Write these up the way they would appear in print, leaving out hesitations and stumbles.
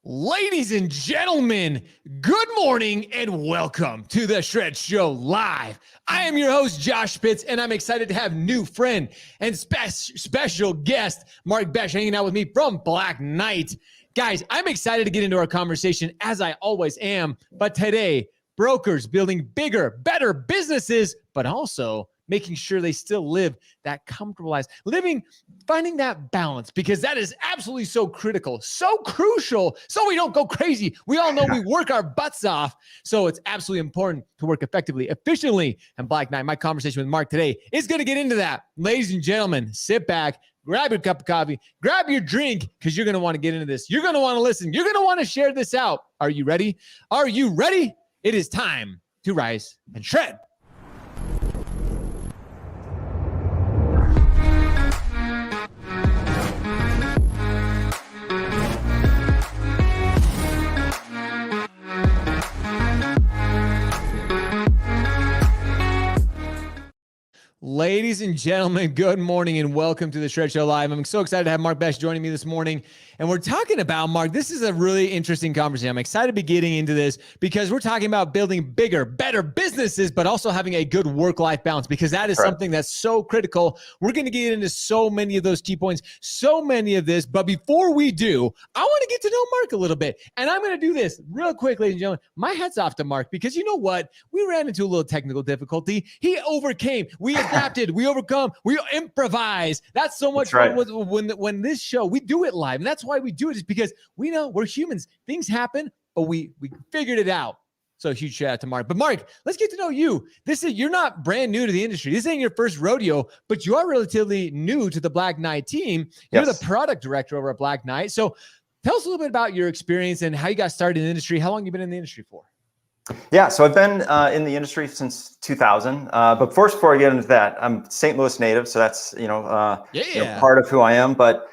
Ladies and gentlemen, good morning and welcome to the Shred Show Live. I am your host, Josh Pitts, and I'm excited to have new friend and special guest, Mark Besch, hanging out with me from Black Knight. Guys, I'm excited to get into our conversation, as I always am, but today, brokers building bigger, better businesses, but also making sure they still live that comfortable lives, finding that balance, because that is absolutely so critical, so crucial, so we don't go crazy. We all know we work our butts off, so it's absolutely important to work effectively, efficiently. And Black Knight, my conversation with Mark today is going to get into that. Ladies and gentlemen, sit back, grab your cup of coffee, grab your drink, because you're going to want to get into this. You're going to want to listen. You're going to want to share this out. Are you ready? Are you ready? It is time to rise and shred. Ladies and gentlemen, good morning and welcome to the Shred Show Live. I'm so excited to have Mark Besch joining me this morning. And we're talking about, Mark, this is a really interesting conversation. I'm excited to be getting into this because we're talking about building bigger, better businesses, but also having a good work-life balance, because that is something that's so critical. We're going to get into so many of those key points, so many of this. But before we do, I want to get to know Mark a little bit. And I'm going to do this real quick, ladies and gentlemen. My hat's off to Mark, because you know what? We ran into a little technical difficulty. He overcame. We adapted. We overcome. We improvise. That's so much fun when this show, we do it live. And that's why we do it, is because we know we're humans. Things happen, but we figured it out. So huge shout out to Mark. But Mark, let's get to know you. You're not brand new to the industry. This ain't your first rodeo, but you are relatively new to the Black Knight team. You're the product director over at Black Knight. So tell us a little bit about your experience and how you got started in the industry. How long have you been in the industry for? Yeah, so I've been in the industry since 2000. But first, before I get into that, I'm St. Louis native, so that's part of who I am. But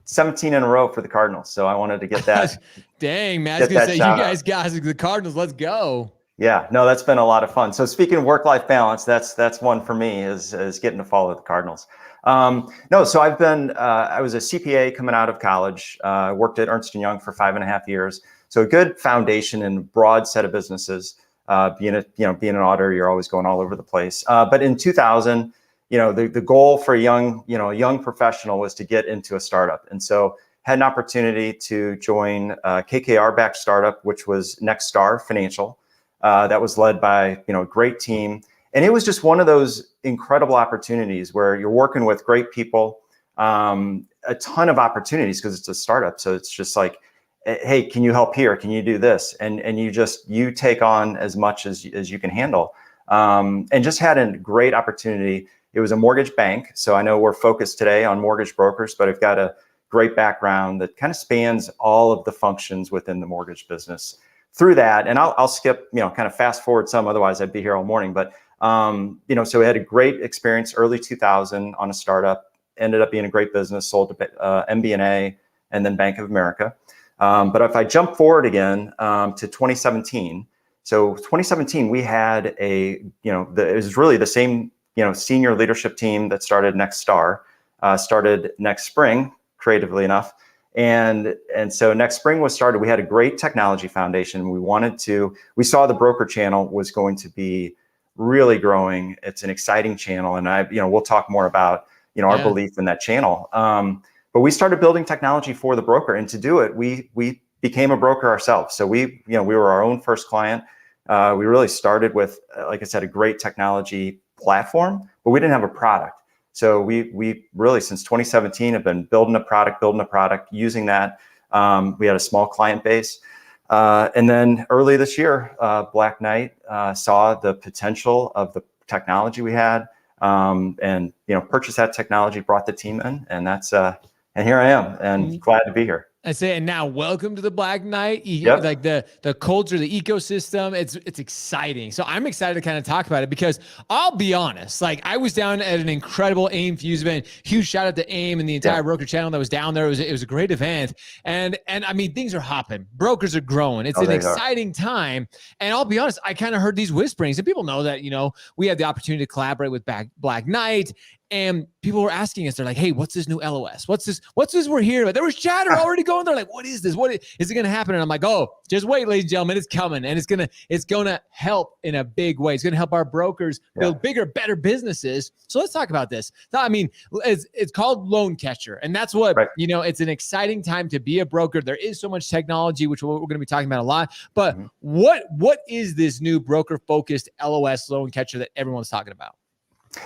17 in a row for the Cardinals, so I wanted to get that. Dang, man! I was gonna say, you guys the Cardinals. Let's go. Yeah, no, that's been a lot of fun. So speaking of work-life balance, that's one for me is getting to follow the Cardinals. So I've been I was a CPA coming out of college. Worked at Ernst & Young for 5.5 years. So a good foundation and broad set of businesses. Being an auditor, you're always going all over the place. But in 2000, the goal for a young professional was to get into a startup, and so had an opportunity to join a KKR-backed startup, which was Nexstar Financial. That was led by a great team, and it was just one of those incredible opportunities where you're working with great people, a ton of opportunities because it's a startup. So it's just like, hey, can you help here? Can you do this? And you take on as much as you can handle, and just had a great opportunity. It was a mortgage bank. So I know we're focused today on mortgage brokers, but I've got a great background that kind of spans all of the functions within the mortgage business through that. And I'll skip, kind of fast forward some, otherwise I'd be here all morning. But, so we had a great experience early 2000 on a startup, ended up being a great business, sold to MBNA and then Bank of America. But if I jump forward again to 2017, so 2017, we had it was really the same, senior leadership team that started Nexstar, started next spring, creatively enough. And so next spring was started. We had a great technology foundation. We saw the broker channel was going to be really growing. It's an exciting channel. And we'll talk more about, our belief in that channel. But we started building technology for the broker, and to do it, we became a broker ourselves. So we were our own first client. We really started with, like I said, a great technology platform, but we didn't have a product. So we really, since 2017, have been building a product, using that. We had a small client base. And then early this year, Black Knight saw the potential of the technology we had, and purchased that technology, brought the team in, and and here I am, and glad to be here. I say, and now welcome to the Black Knight. Yep. Like the culture, the ecosystem, it's exciting. So I'm excited to kind of talk about it, because I'll be honest, like I was down at an incredible AIM Fuse event. Huge shout out to AIM and the entire broker channel that was down there. It was a great event. And I mean, things are hopping. Brokers are growing. It's an exciting time. And I'll be honest, I kind of heard these whisperings, and people know that, we had the opportunity to collaborate with Black Knight. And people were asking us, they're like, hey, what's this new LOS? What's this we're hearing about? There was chatter already going there. Like, what is this? Is it going to happen? And I'm like, oh, just wait, ladies and gentlemen, it's coming. And it's going to help in a big way. It's going to help our brokers build bigger, better businesses. So let's talk about this. I mean, it's called Loan Catcher. And that's what, it's an exciting time to be a broker. There is so much technology, which we're going to be talking about a lot. But what is this new broker-focused LOS Loan Catcher that everyone's talking about?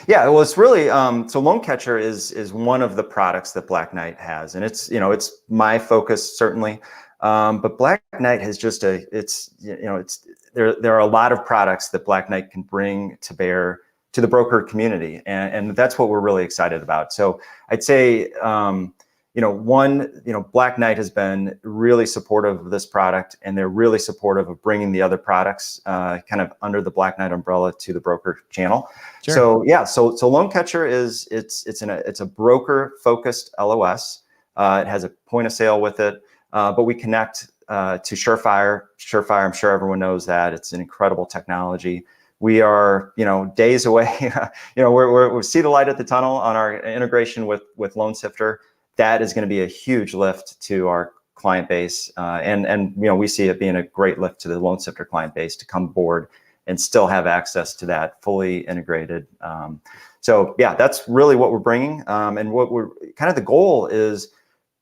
Yeah, well, it's really so Loan Catcher is one of the products that Black Knight has, and it's my focus certainly, but Black Knight has just there are a lot of products that Black Knight can bring to bear to the broker community, and that's what we're really excited about. So I'd say Black Knight has been really supportive of this product, and they're really supportive of bringing the other products kind of under the Black Knight umbrella to the broker channel. Sure. So Loan Catcher it's a broker focused LOS. It has a point of sale with it, but we connect to Surefire. Surefire, I'm sure everyone knows that. It's an incredible technology. We are, days away. We see the light at the tunnel on our integration with Loan Sifter. That is going to be a huge lift to our client base, and we see it being a great lift to the Loan Sifter client base to come aboard and still have access to that fully integrated. That's really what we're bringing, and what we're kind of the goal is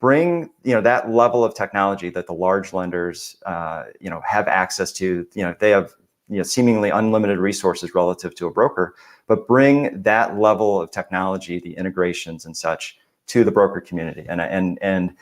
bring that level of technology that the large lenders have access to. They have seemingly unlimited resources relative to a broker, but bring that level of technology, the integrations and such, to the broker community. And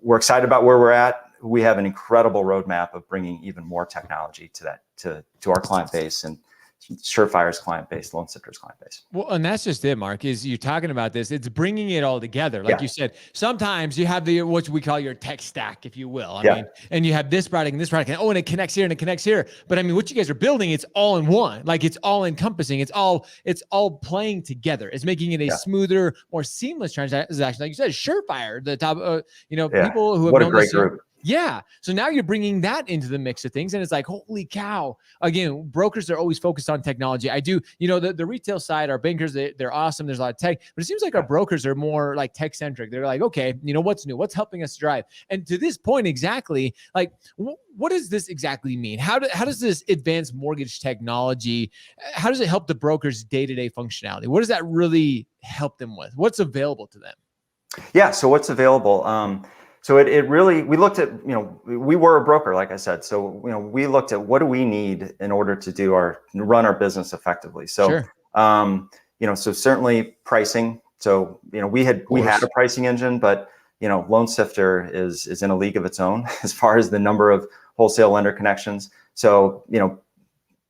we're excited about where we're at. We have an incredible roadmap of bringing even more technology to our client base and Surefire's client base, Loan Sifter's client base. Well, and that's just it, Mark, is you're talking about this. It's bringing it all together. Like you said, sometimes you have what we call your tech stack, if you will. I mean, and you have this product and this product, and it connects here and it connects here. But I mean, what you guys are building, it's all in one. Like it's all encompassing. It's all playing together. It's making it a smoother, more seamless transaction. Like you said, Surefire, the top, people who have known this group. Yeah. So now you're bringing that into the mix of things. And it's like, holy cow. Again, brokers are always focused on technology. I do, the retail side, our bankers, they're awesome. There's a lot of tech, but it seems like our brokers are more like tech centric. They're like, okay, what's new? What's helping us drive? And to this point, exactly, like, what does this exactly mean? How does this advanced mortgage technology, how does it help the brokers' day-to-day functionality? What does that really help them with? What's available to them? Yeah. So what's available? So it really, we looked at, we were a broker, like I said. So, we looked at what do we need in order to run our business effectively. So, so certainly pricing. So, we had a pricing engine, but, Loan Sifter is in a league of its own as far as the number of wholesale lender connections. So,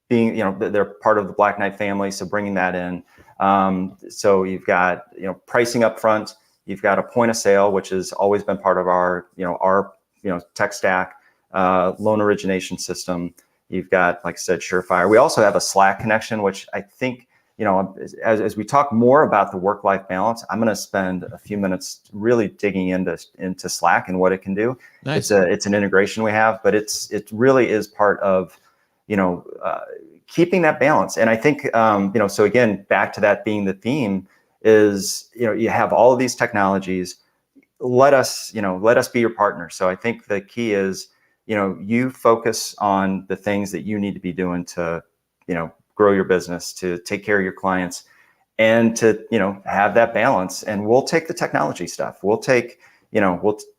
being, they're part of the Black Knight family. So bringing that in. So you've got, pricing up front. You've got a point of sale, which has always been part of our tech stack, loan origination system. You've got, like I said, Surefire. We also have a Slack connection, which I think, as we talk more about the work-life balance, I'm going to spend a few minutes really digging into Slack and what it can do. Nice. It's an integration we have, but it really is part of, keeping that balance. And I think, so again, back to that being the theme, is you have all of these technologies. Let us be your partner. So I think the key is you focus on the things that you need to be doing to grow your business, to take care of your clients, and to have that balance. And we'll take the technology stuff. We'll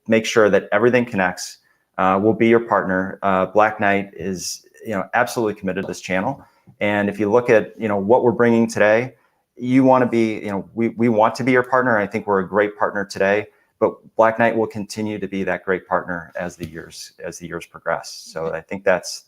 make sure that everything connects. We'll be your partner. Black Knight is absolutely committed to this channel. And if you look at what we're bringing today, you want to be, we want to be your partner. I think we're a great partner today, but Black Knight will continue to be that great partner as the years progress. So I think that's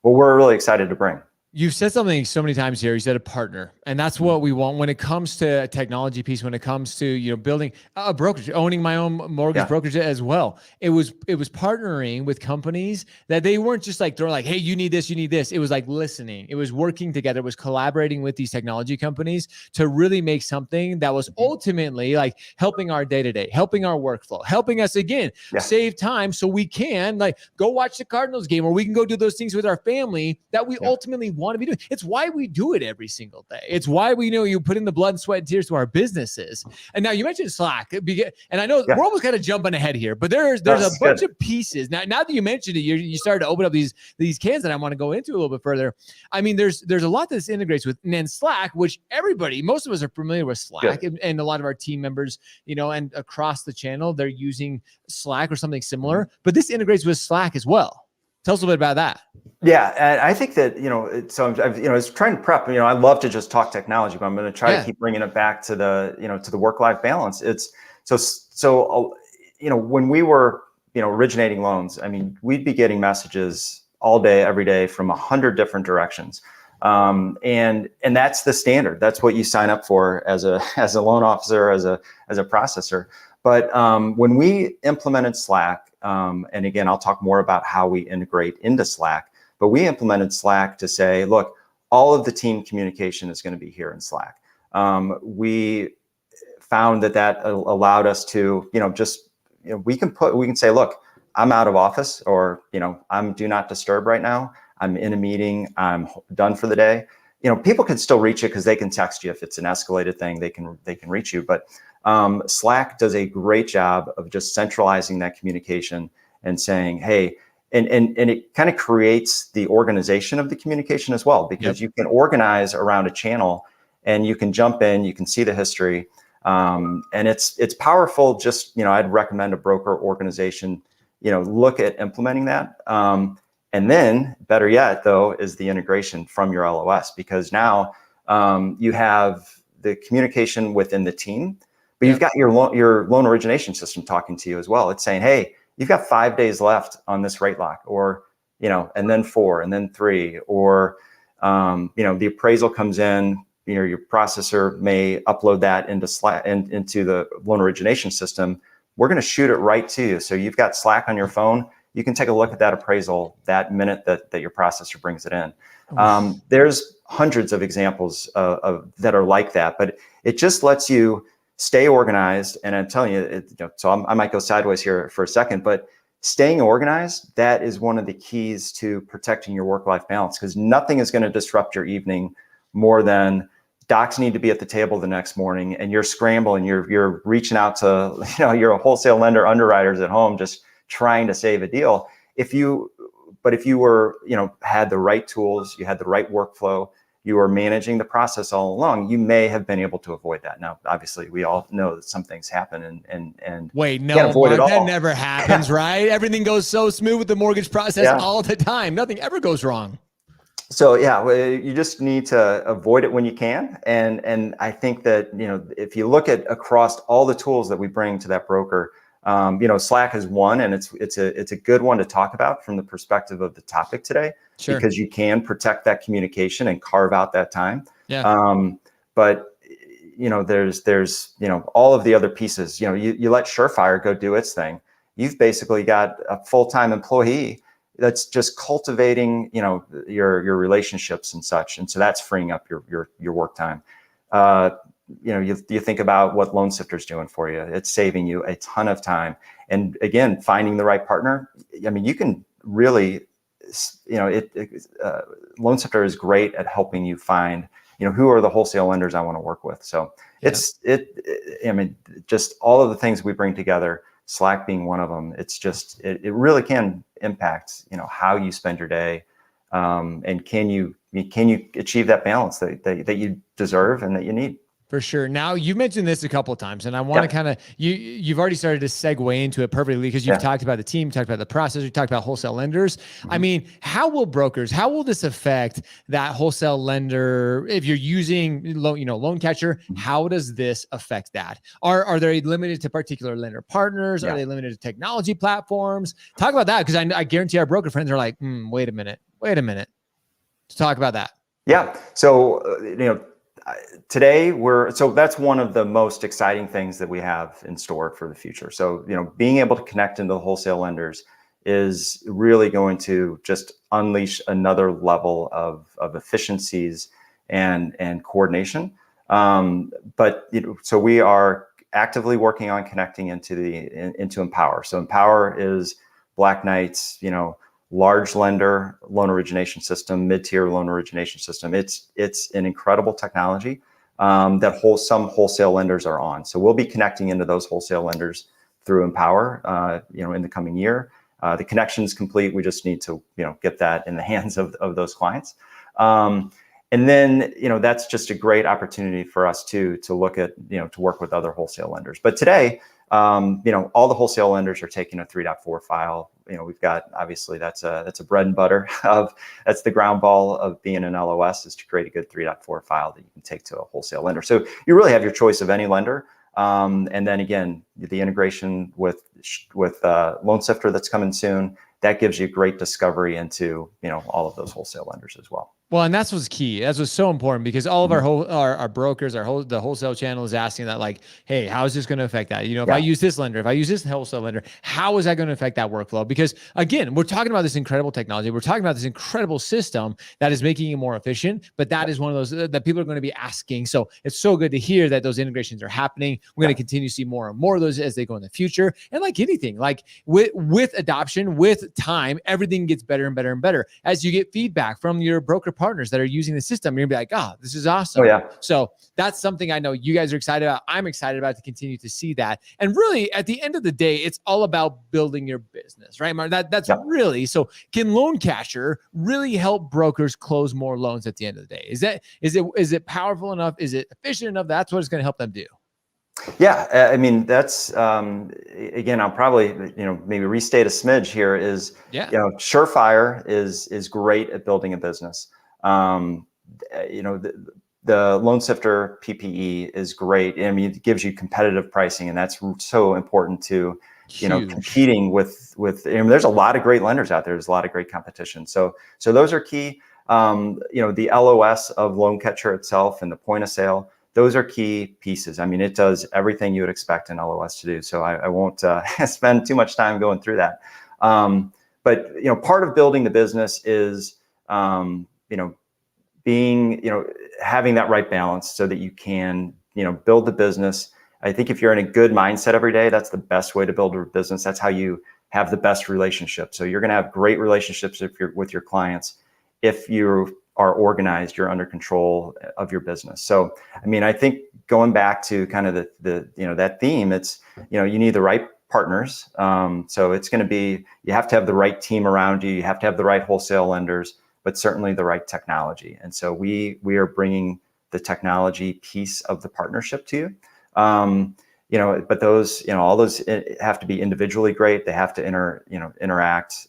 what we're really excited to bring. You've said something so many times here. You said a partner, and that's what we want when it comes to a technology piece. When it comes to building a brokerage, owning my own mortgage brokerage as well. It was partnering with companies that they weren't just like throwing like, hey, you need this, you need this. It was like listening. It was working together. It was collaborating with these technology companies to really make something that was ultimately like helping our day-to-day, helping our workflow, helping us again save time so we can like go watch the Cardinals game, or we can go do those things with our family that we ultimately want to be doing. It's why we do it every single day. It's why we you put in the blood, sweat, and tears to our businesses. And now you mentioned Slack, and I know we're almost kind of jumping ahead here, but there's a bunch of pieces. Now that you mentioned it, you started to open up these cans that I want to go into a little bit further. I mean, there's a lot that this integrates with, and then Slack, which most of us are familiar with Slack, and a lot of our team members, and across the channel, they're using Slack or something similar, but this integrates with Slack as well. Tell us a little bit about that. Yeah, and I think that, so I was trying to prep, I love to just talk technology, but I'm going to try to keep bringing it back to the, to the work-life balance. It's when we were, originating loans, I mean, we'd be getting messages all day, every day from 100 different directions. And that's the standard. That's what you sign up for as a loan officer, as a processor. But when we implemented Slack, and again, I'll talk more about how we integrate into Slack, but we implemented Slack to say, look, all of the team communication is going to be here in Slack. We found that allowed us to, we can say, look, I'm out of office, or, I'm do not disturb right now. I'm in a meeting. I'm done for the day. People can still reach you because they can text you if it's an escalated thing. They can reach you. But Slack does a great job of just centralizing that communication and saying, hey, and it kind of creates the organization of the communication as well, because you can organize around a channel and you can jump in, you can see the history, and it's powerful. Just I'd recommend a broker organization look at implementing that. And then better yet, though, is the integration from your LOS, because now you have the communication within the team, but you've got your loan origination system talking to you as well. It's saying, hey, you've got 5 days left on this rate lock, or, and then 4, and then 3, or, the appraisal comes in, your processor may upload that into Slack and into the loan origination system. We're going to shoot it right to you. So you've got Slack on your phone. You can take a look at that appraisal that minute that your processor brings it in. There's hundreds of examples of that are like that, but it just lets you stay organized. And I'm telling you, I might go sideways here for a second, but staying organized, that is one of the keys to protecting your work-life balance, because nothing is going to disrupt your evening more than docs need to be at the table the next morning, and you're scrambling, you're reaching out to, you're a wholesale lender underwriters at home, just trying to save a deal. If you were, had the right tools, you had the right workflow, you were managing the process all along, you may have been able to avoid that. Now, obviously, we all know that some things happen, and wait, no, Mark, that never happens, right? Everything goes so smooth with the mortgage process all the time. Nothing ever goes wrong. So you just need to avoid it when you can. And I think that, if you look at across all the tools that we bring to that broker, Slack is one, and it's a good one to talk about from the perspective of the topic today, because you can protect that communication and carve out that time. But there's all of the other pieces. You let Surefire go do its thing. You've basically got a full-time employee that's just cultivating your relationships and such, and so that's freeing up your work time. You think about what Loan Sifter's doing for you. It's saving you a ton of time. And again, finding the right partner. I mean, you can really, Loan Sifter is great at helping you find, who are the wholesale lenders I want to work with. So just all of the things we bring together, Slack being one of them. It's just, it really can impact, how you spend your day. And can you achieve that balance that you deserve and that you need? For sure. Now, you mentioned this a couple of times, and I want to kind of, you've already started to segue into it perfectly, because you've talked about the team, talked about the process, you talked about wholesale lenders. I mean, how will this affect that wholesale lender? If you're using Loan Catcher, how does this affect that? Are they limited to particular lender partners? Are they limited to technology platforms? Talk about that, because I guarantee our broker friends are like, wait a minute. Let's talk about that. Yeah. So, today that's one of the most exciting things that we have in store for the future. So, being able to connect into the wholesale lenders is really going to just unleash another level of efficiencies and coordination. But so we are actively working on connecting into Empower. So Empower is Black Knight's, large lender loan origination system, mid-tier loan origination system. It's an incredible technology that some wholesale lenders are on. So we'll be connecting into those wholesale lenders through Empower, in the coming year. The connection is complete. We just need to, get that in the hands of those clients. And then, that's just a great opportunity for us to look at, to work with other wholesale lenders. But today, all the wholesale lenders are taking a 3.4 file. We've got, obviously that's a bread and butter that's the ground ball of being an LOS, is to create a good 3.4 file that you can take to a wholesale lender. So you really have your choice of any lender. And then again, the integration with Loan Sifter that's coming soon, that gives you great discovery into, all of those wholesale lenders as well. Well, and that's what's key. That's what's so important, because all of our brokers, the wholesale channel is asking that, like, hey, how is this going to affect that? If I use this lender, if I use this wholesale lender, how is that going to affect that workflow? Because again, we're talking about this incredible technology. We're talking about this incredible system that is making it more efficient, but that is one of those that people are going to be asking. So it's so good to hear that those integrations are happening. We're going to continue to see more and more of those as they go in the future. And like anything, like with adoption, with time, everything gets better and better and better. As you get feedback from your broker partners that are using the system, you're gonna be like, this is awesome. Oh, yeah. So that's something I know you guys are excited about. I'm excited about to continue to see that. And really, at the end of the day, it's all about building your business, right, Mark? That's really, so can Loan Catcher really help brokers close more loans at the end of the day? Is it powerful enough? Is it efficient enough? That's what it's going to help them do. Yeah, I mean, that's again, I'll probably maybe restate a smidge here. Is Surefire is great at building a business. The Loan Sifter PPE is great. I mean, it gives you competitive pricing, and that's so important to competing with. There's a lot of great lenders out there. There's a lot of great competition. So those are key. The LOS of Loan Catcher itself and the point of sale, those are key pieces. I mean, it does everything you would expect an LOS to do. So I won't spend too much time going through that. But part of building the business is having that right balance so that you can build the business. I think if you're in a good mindset every day, that's the best way to build a business. That's how you have the best relationship. So you're going to have great relationships with your clients if you are organized, you're under control of your business. So, I mean, I think going back to kind of the that theme, it's, you need the right partners. So it's going to be, you have to have the right team around you. You have to have the right wholesale lenders, but certainly the right technology. And so we are bringing the technology piece of the partnership to you. But those, all those have to be individually great. They have to interact,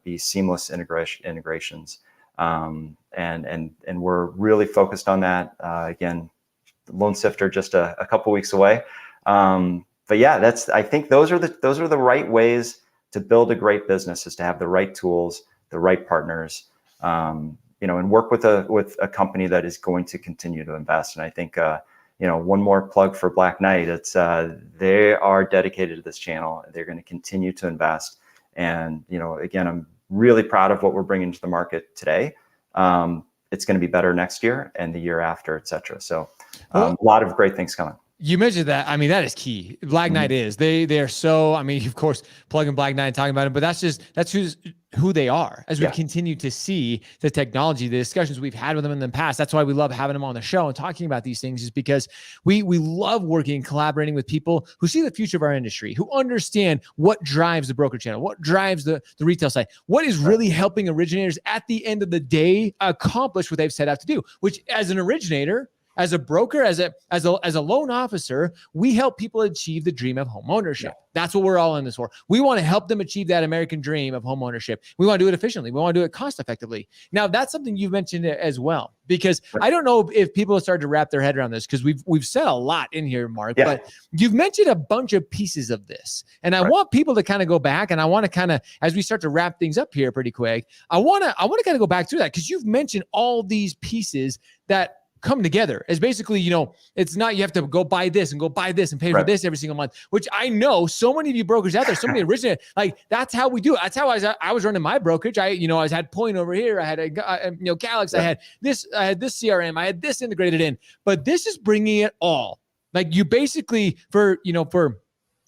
be seamless integrations. And we're really focused on that. Again, Loan Sifter just a couple weeks away. But yeah, I think those are the right ways to build a great business, is to have the right tools, the right partners, and work with a company that is going to continue to invest. And I think, one more plug for Black Knight. It's they are dedicated to this channel. They're going to continue to invest. And again, I'm really proud of what we're bringing to the market today. It's going to be better next year and the year after, et cetera. So a lot of great things coming. You mentioned that. I mean, that is key. Black Knight is. They're so, I mean, of course, plugging Black Knight and talking about it, but that's who they are as we continue to see the technology, the discussions we've had with them in the past. That's why we love having them on the show and talking about these things, is because we love working and collaborating with people who see the future of our industry, who understand what drives the broker channel, what drives the retail side, what is really helping originators at the end of the day accomplish what they've set out to do, which as an originator, as a broker, as a loan officer, we help people achieve the dream of home ownership. That's what we're all in this for. We want to help them achieve that American dream of home ownership. We want to do it efficiently. We want to do it cost effectively. Now, that's something you've mentioned as well, because I don't know if people have started to wrap their head around this, because we've said a lot in here, Mark, but you've mentioned a bunch of pieces of this. And I want people to kind of go back, and I want to kind of, as we start to wrap things up here pretty quick, I want to kind of go back through that, because you've mentioned all these pieces that come together. As basically, it's not, you have to go buy this and go buy this and pay for this every single month, which I know so many of you brokers out there, so many originate, like that's how we do it. That's how I was running my brokerage. I had Point over here. I had Galax. I had this CRM. I had this integrated in, but this is bringing it all. Like you basically for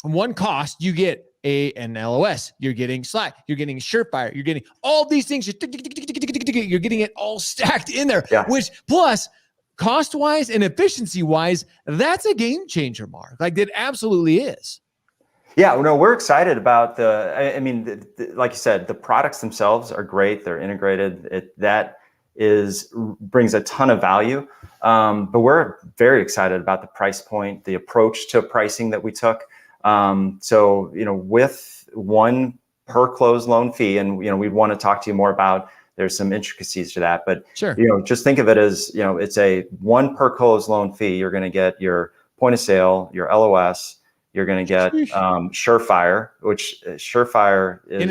one cost, you get an LOS, you're getting Slack, you're getting Surefire, you're getting all these things. You're getting it all stacked in there, Yeah. which plus cost-wise and efficiency-wise, that's a game changer, Mark. Like it absolutely is. Yeah, no, we're excited about I mean, like you said, the products themselves are great. They're integrated. That brings a ton of value. But we're very excited about the price point, the approach to pricing that we took. So, with one per closed loan fee, and, we'd want to talk to you more about, there's some intricacies to that, but, sure. Just think of it as, it's a one per closed loan fee. You're going to get your point of sale, your LOS, you're going to get Surefire, which Surefire is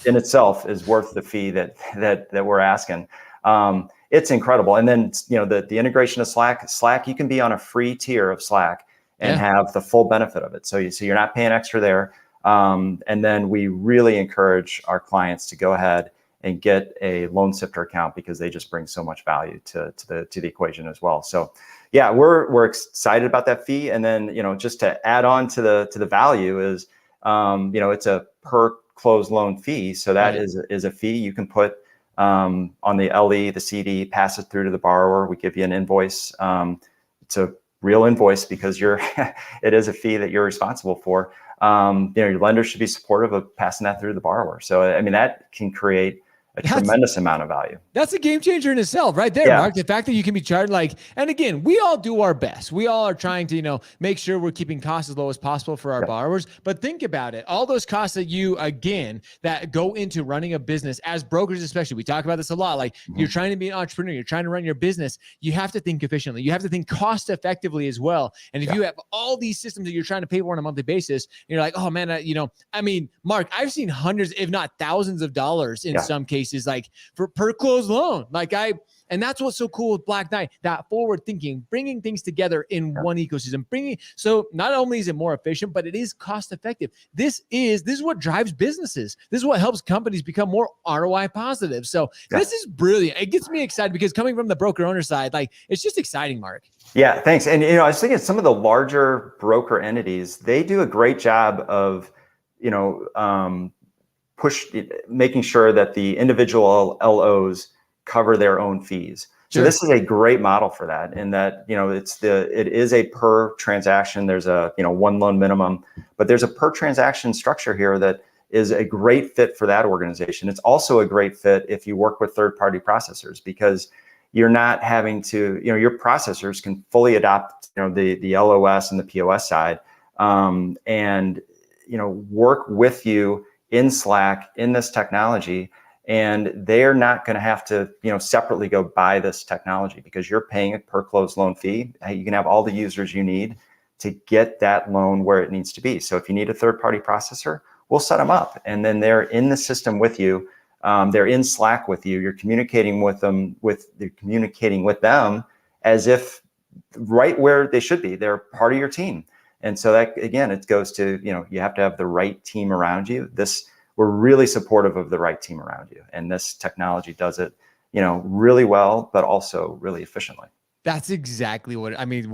in itself is worth the fee that we're asking. It's incredible. And then, the integration of Slack, you can be on a free tier of Slack and have the full benefit of it. So you're not paying extra there. And then we really encourage our clients to go ahead and get a loan sifter account because they just bring so much value to the equation as well. So yeah, we're excited about that fee. And then, just to add on to the value is, it's a per closed loan fee. So that is a fee you can put on the LE, the CD, pass it through to the borrower. We give you an invoice. It's a real invoice because it is a fee that you're responsible for. Your lender should be supportive of passing that through to the borrower. So, I mean, that can create a tremendous amount of value. That's a game changer in itself right there, Mark. The fact that you can be charged and again, we all do our best. We all are trying to, make sure we're keeping costs as low as possible for our borrowers. But think about it. All those costs that go into running a business as brokers, especially, we talk about this a lot. Like you're trying to be an entrepreneur, you're trying to run your business. You have to think efficiently. You have to think cost effectively as well. And if you have all these systems that you're trying to pay for on a monthly basis, and you're like, oh man, Mark, I've seen hundreds, if not thousands of dollars in some cases, like for per closed loan. And that's what's so cool with Black Knight, that forward thinking, bringing things together in one ecosystem, so not only is it more efficient, but it is cost effective. This is what drives businesses. This is what helps companies become more ROI positive. So this is brilliant. It gets me excited because coming from the broker owner side, it's just exciting, Mark. Yeah, thanks. And, I was thinking some of the larger broker entities, they do a great job of, making sure that the individual LOs cover their own fees. So this is a great model for that, in that, it is a per transaction. There's a, one loan minimum, but there's a per transaction structure here that is a great fit for that organization. It's also a great fit if you work with third-party processors, because you're not having to, your processors can fully adopt, the LOS and the POS side, and, work with you in Slack, in this technology, and they're not going to have to, separately go buy this technology because you're paying a per closed loan fee. You can have all the users you need to get that loan where it needs to be. So if you need a third-party processor, we'll set them up, and then they're in the system with you. They're in Slack with you. You're communicating with them. You're communicating with them as if right where they should be. They're part of your team. And so that, again, it goes to, you have to have the right team around you. We're really supportive of the right team around you. And this technology does it, really well, but also really efficiently. That's exactly what I mean.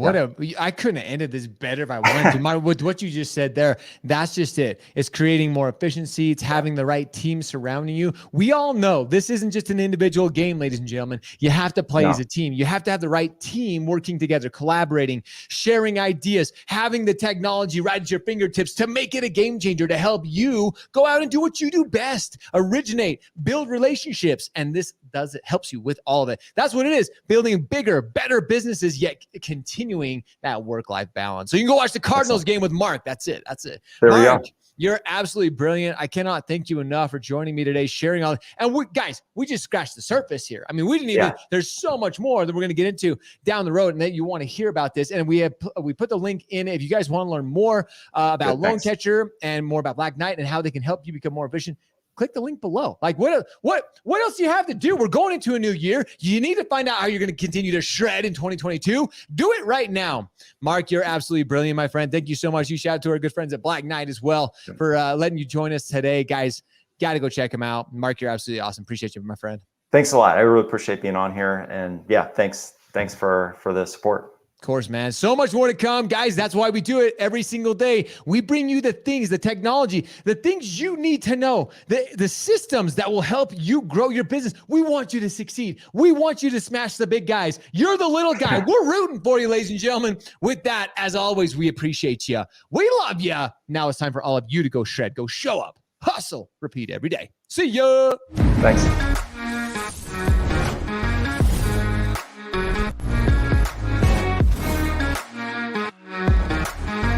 I couldn't have ended this better if I wanted to. With what you just said there, that's just it. It's creating more efficiency. It's having the right team surrounding you. We all know this isn't just an individual game, ladies and gentlemen. You have to play as a team. You have to have the right team working together, collaborating, sharing ideas, having the technology right at your fingertips to make it a game changer, to help you go out and do what you do best, originate, build relationships. And this helps you with all of it. That's what it is. Building bigger, better businesses, yet continuing that work-life balance. So you can go watch the Cardinals game with Mark. That's it. There we Mark, go. You're absolutely brilliant. I cannot thank you enough for joining me today, sharing all. And we just scratched the surface here. I mean, we didn't even. There's so much more that we're going to get into down the road, and that you want to hear about this. And we put the link in if you guys want to learn more about Loan Catcher and more about Black Knight and how they can help you become more efficient. Click the link below. What else do you have to do? We're going into a new year. You need to find out how you're going to continue to shred in 2022. Do it right now. Mark, you're absolutely brilliant, my friend. Thank you so much. You shout out to our good friends at Black Knight as well for letting you join us today. Guys, got to go check them out. Mark, you're absolutely awesome. Appreciate you, my friend. Thanks a lot. I really appreciate being on here. And thanks for the support. Of course, man. So much more to come, guys. That's why we do it every single day. We bring you the things, the technology, the things you need to know, the systems that will help you grow your business. We want you to succeed. We want you to smash the big guys. You're the little guy. We're rooting for you, ladies and gentlemen. With that, as always, we appreciate you. We love you. Now it's time for all of you to go shred, go show up, hustle, repeat every day. See ya. Thanks.